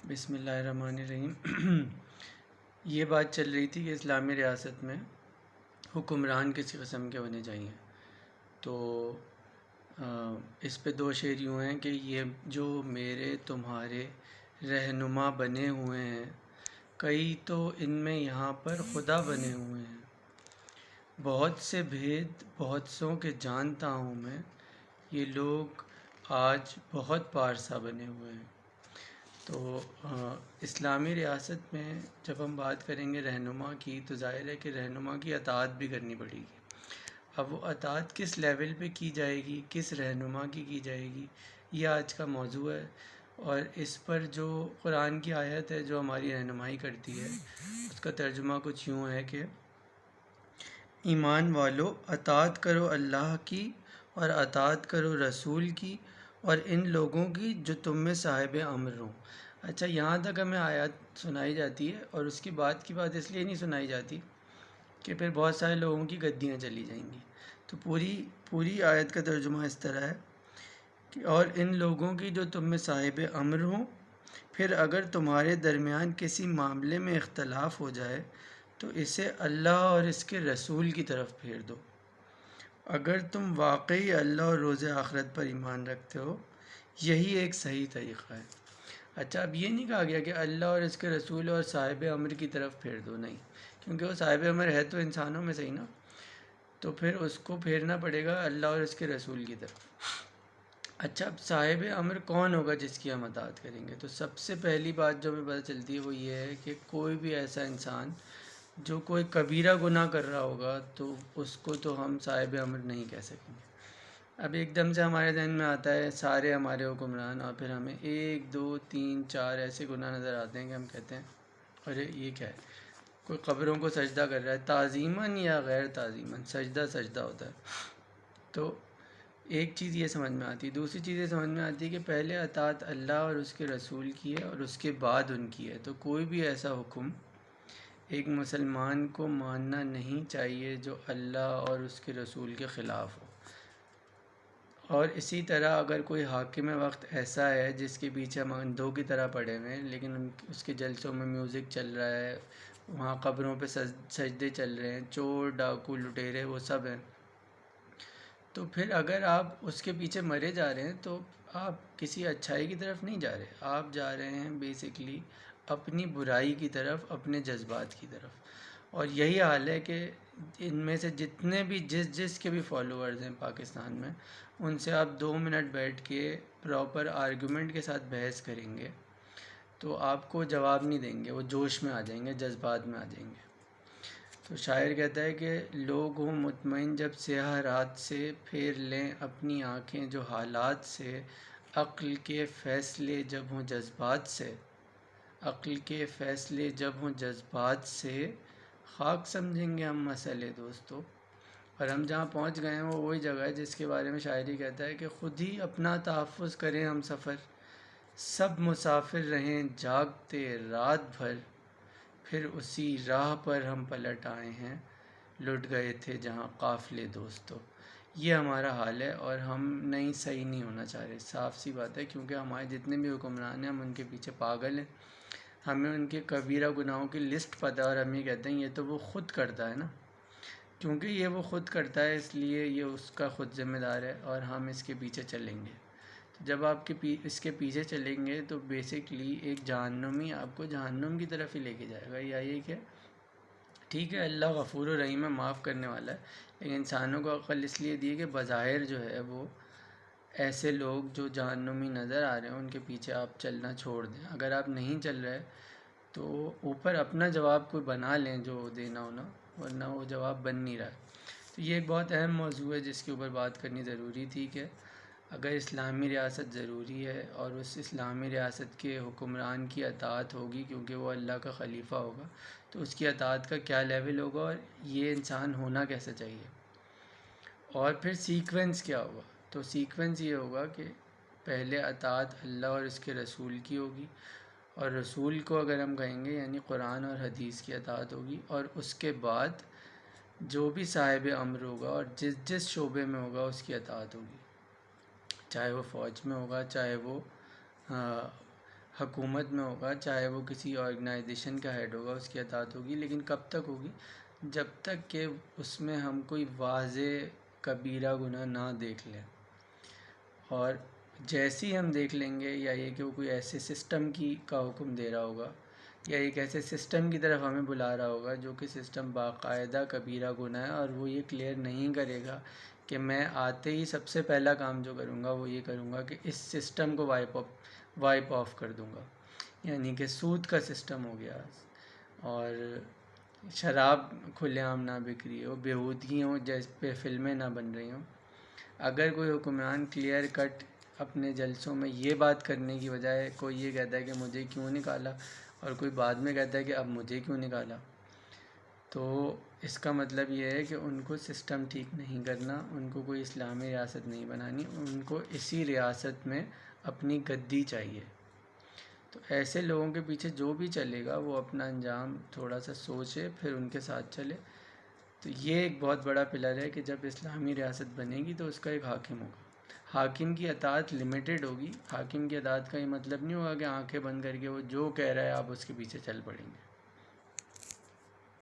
بسم اللہ الرحمن الرحیم۔ یہ بات چل رہی تھی کہ اسلامی ریاست میں حکمران کس قسم کے ہونے چاہیے، تو اس پہ دو شعر یوں ہیں کہ یہ جو میرے تمہارے رہنما بنے ہوئے ہیں، کئی تو ان میں یہاں پر خدا بنے ہوئے ہیں، بہت سے بھید بہت سوں کے جانتا ہوں میں، یہ لوگ آج بہت پارسا بنے ہوئے ہیں۔ تو اسلامی ریاست میں جب ہم بات کریں گے رہنما کی، تو ظاہر ہے کہ رہنما کی اطاعت بھی کرنی پڑے گی۔ اب وہ اطاعت کس لیول پہ کی جائے گی، کس رہنما کی جائے گی، یہ آج کا موضوع ہے، اور اس پر جو قرآن کی آیت ہے جو ہماری رہنمائی کرتی ہے، اس کا ترجمہ کچھ یوں ہے کہ ایمان والو، اطاعت کرو اللہ کی اور اطاعت کرو رسول کی اور ان لوگوں کی جو تم میں صاحب امر ہوں۔ اچھا، یہاں تک ہمیں آیات سنائی جاتی ہے، اور اس کی بات اس لیے نہیں سنائی جاتی کہ پھر بہت سارے لوگوں کی گدیاں چلی جائیں گی۔ تو پوری آیت کا ترجمہ اس طرح ہے کہ اور ان لوگوں کی جو تم میں صاحب امر ہوں، پھر اگر تمہارے درمیان کسی معاملے میں اختلاف ہو جائے تو اسے اللہ اور اس کے رسول کی طرف پھیر دو، اگر تم واقعی اللہ اور روز آخرت پر ایمان رکھتے ہو، یہی ایک صحیح طریقہ ہے۔ اچھا، اب یہ نہیں کہا گیا کہ اللہ اور اس کے رسول اور صاحب امر کی طرف پھیر دو، نہیں، کیونکہ وہ صاحب امر ہے تو انسانوں میں صحیح نا، تو پھر اس کو پھیرنا پڑے گا اللہ اور اس کے رسول کی طرف۔ اچھا، اب صاحب امر کون ہوگا جس کی ہم اطاعت کریں گے؟ تو سب سے پہلی بات جو ہمیں پتہ چلتی ہے وہ یہ ہے کہ کوئی بھی ایسا انسان جو کوئی کبیرہ گناہ کر رہا ہوگا تو اس کو تو ہم صاحب امر نہیں کہہ سکیں گے۔ اب ایک دم سے ہمارے ذہن میں آتا ہے سارے ہمارے حکمران، اور پھر ہمیں 1 2 3 4 ایسے گناہ نظر آتے ہیں کہ ہم کہتے ہیں ارے یہ کیا ہے، کوئی قبروں کو سجدہ کر رہا ہے، تعظیماً یا غیر تعظیماً سجدہ ہوتا ہے۔ تو ایک چیز یہ سمجھ میں آتی ہے، دوسری چیز یہ سمجھ میں آتی ہے کہ پہلے اطاعت اللہ اور اس کے رسول کی ہے اور اس کے بعد ان کی ہے۔ تو کوئی بھی ایسا حکم ایک مسلمان کو ماننا نہیں چاہیے جو اللہ اور اس کے رسول کے خلاف ہو۔ اور اسی طرح اگر کوئی حاکم وقت ایسا ہے جس کے پیچھے ہم اندھوں کی طرح پڑے ہوئے ہیں، لیکن اس کے جلسوں میں میوزک چل رہا ہے، وہاں قبروں پہ سجدے چل رہے ہیں، چور ڈاکو لٹیرے وہ سب ہیں، تو پھر اگر آپ اس کے پیچھے مرے جا رہے ہیں تو آپ کسی اچھائی کی طرف نہیں جا رہے، آپ جا رہے ہیں بیسکلی اپنی برائی کی طرف، اپنے جذبات کی طرف۔ اور یہی حال ہے کہ ان میں سے جتنے بھی جس کے بھی فالوورز ہیں پاکستان میں، ان سے آپ 2 منٹ بیٹھ کے پراپر آرگومنٹ کے ساتھ بحث کریں گے تو آپ کو جواب نہیں دیں گے، وہ جوش میں آ جائیں گے، جذبات میں آ جائیں گے۔ تو شاعر کہتا ہے کہ لوگ ہوں مطمئن جب سیاہ رات سے، پھیر لیں اپنی آنکھیں جو حالات سے، عقل کے فیصلے جب ہوں جذبات سے، عقل کے فیصلے جب ہوں جذبات سے، خاک سمجھیں گے ہم مسئلے دوستو۔ اور ہم جہاں پہنچ گئے ہیں وہ وہی جگہ ہے جس کے بارے میں شاعری کہتا ہے کہ خود ہی اپنا تحفظ کریں ہم سفر، سب مسافر رہیں جاگتے رات بھر، پھر اسی راہ پر ہم پلٹ آئے ہیں، لٹ گئے تھے جہاں قافلے دوستو۔ یہ ہمارا حال ہے اور ہم صحیح نہیں ہونا چاہ رہے، صاف سی بات ہے، کیونکہ ہمارے جتنے بھی حکمران ہیں ہم ان کے پیچھے پاگل ہیں، ہمیں ان کے کبیرہ گناہوں کی لسٹ پتہ ہے، اور ہم یہ کہتے ہیں یہ تو وہ خود کرتا ہے نا، کیونکہ یہ وہ خود کرتا ہے اس لیے یہ اس کا خود ذمہ دار ہے اور ہم اس کے پیچھے چلیں گے۔ تو جب آپ اس کے پیچھے چلیں گے تو بیسکلی ایک جہنمی آپ کو جہنم کی طرف ہی لے کے جائے گا، یا یہ کہ ٹھیک ہے اللہ غفور و رحیم ہے، معاف کرنے والا ہے، لیکن انسانوں کو عقل اس لیے دی ہے کہ بظاہر جو ہے وہ ایسے لوگ جو جہنمی نظر آ رہے ہیں ان کے پیچھے آپ چلنا چھوڑ دیں۔ اگر آپ نہیں چل رہے تو اوپر اپنا جواب کوئی بنا لیں جو دینا ہونا، ورنہ وہ جواب بن نہیں رہا ہے۔ تو یہ ایک بہت اہم موضوع ہے جس کے اوپر بات کرنی ضروری تھی کہ اگر اسلامی ریاست ضروری ہے اور اس اسلامی ریاست کے حکمران کی اطاعت ہوگی کیونکہ وہ اللہ کا خلیفہ ہوگا، تو اس کی اطاعت کا کیا لیول ہوگا اور یہ انسان ہونا کیسا چاہیے، اور پھر سیکوینس کیا ہوگا؟ تو سیکوینس یہ ہوگا کہ پہلے اطاعت اللہ اور اس کے رسول کی ہوگی، اور رسول کو اگر ہم کہیں گے یعنی قرآن اور حدیث کی اطاعت ہوگی، اور اس کے بعد جو بھی صاحب امر ہوگا اور جس شعبے میں ہوگا اس کی اطاعت ہوگی، چاہے وہ فوج میں ہوگا، چاہے وہ حکومت میں ہوگا، چاہے وہ کسی آرگنائزیشن کا ہیڈ ہوگا، اس کی اطاعت ہوگی، لیکن کب تک ہوگی؟ جب تک کہ اس میں ہم کوئی واضح کبیرہ گناہ نہ دیکھ لیں، اور جیسے ہی ہم دیکھ لیں گے، یا یہ کہ وہ کوئی ایسے سسٹم کا حکم دے رہا ہوگا، یا ایک ایسے سسٹم کی طرف ہمیں بلا رہا ہوگا جو کہ سسٹم باقاعدہ کبیرہ گناہ ہے، اور وہ یہ کلیئر نہیں کرے گا کہ میں آتے ہی سب سے پہلا کام جو کروں گا وہ یہ کروں گا کہ اس سسٹم کو وائپ آف کر دوں گا، یعنی کہ سود کا سسٹم ہو گیا، اور شراب کھلے عام نہ بک رہی ہو، بیہودگی ہوں جس پہ فلمیں نہ بن رہی ہوں۔ اگر کوئی حکمران کلیئر کٹ اپنے جلسوں میں یہ بات کرنے کی بجائے کوئی یہ کہتا ہے کہ مجھے کیوں نکالا، اور کوئی بعد میں کہتا ہے کہ اب مجھے کیوں نکالا، تو اس کا مطلب یہ ہے کہ ان کو سسٹم ٹھیک نہیں کرنا، ان کو کوئی اسلامی ریاست نہیں بنانی، ان کو اسی ریاست میں اپنی گدی چاہیے۔ تو ایسے لوگوں کے پیچھے جو بھی چلے گا وہ اپنا انجام تھوڑا سا سوچے، پھر ان کے ساتھ چلے۔ تو یہ ایک بہت بڑا پلر ہے کہ جب اسلامی ریاست بنے گی تو اس کا ایک حاکم ہوگا۔ حاکم کی اطاعت لمیٹڈ ہوگی۔ حاکم کی اطاعت کا یہ مطلب نہیں ہوگا کہ آنکھیں بند کر کے وہ جو کہہ رہا ہے آپ اس کے پیچھے چل پڑیں گے۔